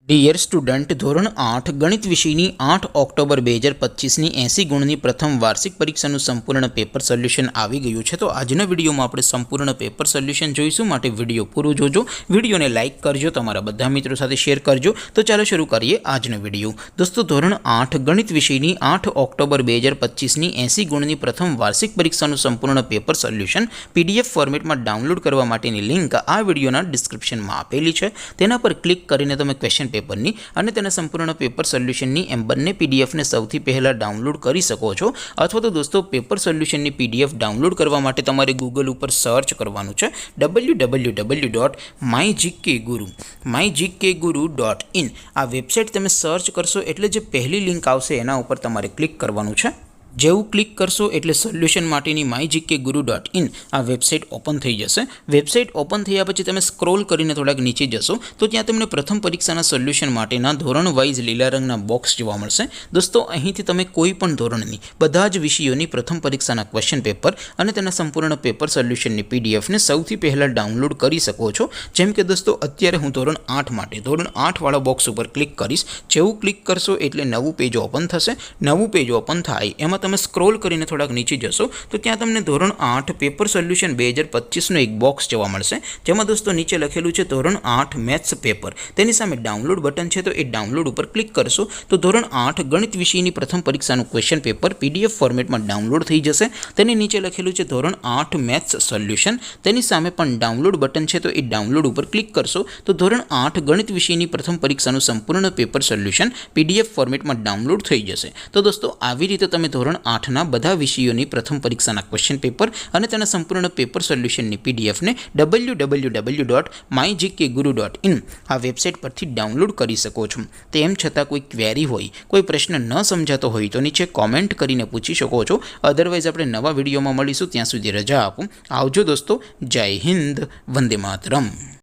Dear student, ધોરણ 8 ગણિત વિષયની 8 ઓક્ટોબર 2025ની 80 ગુણની પ્રથમ વાર્ષિક પરીક્ષાનું સંપૂર્ણ પેપર સોલ્યુશન આવી ગયું છે। તો આજના વિડીયોમાં આપણે સંપૂર્ણ પેપર સોલ્યુશન જોઈશું, માટે વિડીયો પૂરો જોજો। વિડીયોને લાઇક કરજો, તમારા બધા મિત્રો સાથે શેર કરજો। તો ચાલો શરૂ કરીએ આજનો વિડીયો। દોસ્તો, ધોરણ 8 ગણિત વિષયની 8 ઓક્ટોબર 2025ની 80 ગુણની પ્રથમ વાર્ષિક પરીક્ષાનું સંપૂર્ણ પેપર સોલ્યુશન PDF ફોર્મેટમાં ડાઉનલોડ કરવા માટેની લિંક આ વિડીયોના ડિસ્ક્રિપ્શનમાં આપેલી છે। તેના પર ક્લિક કરીને તમે ક્વેશ્ચન પેપરની અને તેના સંપૂર્ણ પેપર સોલ્યુશનની એમ બંને પીડીએફને સૌથી પહેલાં ડાઉનલોડ કરી શકો છો। અથવા તો દોસ્તો, પેપર સોલ્યુશનની પીડીએફ ડાઉનલોડ કરવા માટે તમારે ગૂગલ ઉપર સર્ચ કરવાનું છે www.mygkguru.in। આ વેબસાઇટ તમે સર્ચ કરશો એટલે જે પહેલી લિંક આવશે એના ઉપર તમારે ક્લિક કરવાનું છે। જેવું ક્લિક કરશો એટલે સોલ્યુશન માટેની mygkguru.in આ વેબસાઇટ ઓપન થઈ જશે। વેબસાઇટ ઓપન થયા પછી તમે સ્ક્રોલ કરીને થોડાક નીચે જશો તો ત્યાં તમને પ્રથમ પરીક્ષાના સોલ્યુશન માટેના ધોરણ વાઇઝ લીલા રંગના બોક્સ જોવા મળશે। દોસ્તો, અહીંથી તમે કોઈ પણ ધોરણની બધા જ વિષયોની પ્રથમ પરીક્ષાના ક્વેશ્ચન પેપર અને તેના સંપૂર્ણ પેપર સોલ્યુશનની પીડીએફને સૌથી પહેલાં ડાઉનલોડ કરી શકો છો। જેમ કે દોસ્તો, અત્યારે હું ધોરણ 8 માટે ધોરણ 8 વાળા બોક્સ ઉપર ક્લિક કરીશ। જેવું ક્લિક કરશો એટલે નવું પેજ ઓપન થશે। નવું પેજ ઓપન થાય એમાં તમે સ્ક્રોલ કરીને થોડાક નીચે જશો તો ત્યાં તમને ધોરણ 8 પેપર સોલ્યુશન 2025નું એક બોક્સ જોવા મળશે, જેમાં દોસ્તો નીચે લખેલું છે ધોરણ 8 મેથ્સ પેપર। તેની સામે ડાઉનલોડ બટન છે, તો એ ડાઉનલોડ ઉપર ક્લિક કરશો તો ધોરણ 8 ગણિત વિષયની પ્રથમ પરીક્ષાનું ક્વેશ્ચન પેપર PDF ફોર્મેટમાં ડાઉનલોડ થઈ જશે। તેની નીચે લખેલું છે ધોરણ 8 મેથ્સ સોલ્યુશન। તેની સામે પણ ડાઉનલોડ બટન છે, તો એ ડાઉનલોડ ઉપર ક્લિક કરશો તો ધોરણ 8 ગણિત વિષયની પ્રથમ પરીક્ષાનું સંપૂર્ણ પેપર સોલ્યુશન PDF ફોર્મેટમાં ડાઉનલોડ થઈ જશે। તો દોસ્તો, આવી રીતે તમે ધોરણ 8ના બધા વિષયોની પ્રથમ પરીક્ષાના ક્વેશ્ચન પેપર અને તેના સંપૂર્ણ પેપર સોલ્યુશનની પીડીએફને www.mygkguru.in આ વેબસાઇટ પરથી ડાઉનલોડ કરી શકો છો। તેમ છતાં કોઈ ક્વેરી હોય, કોઈ પ્રશ્ન ન સમજાતો હોય તો નીચે કોમેન્ટ કરીને પૂછી શકો છો। અધરવાઇઝ આપણે નવા વિડીયોમાં મળીશું, ત્યાં સુધી રજા આપો। આવજો દોસ્તો, જય હિન્દ, વંદે માતરમ।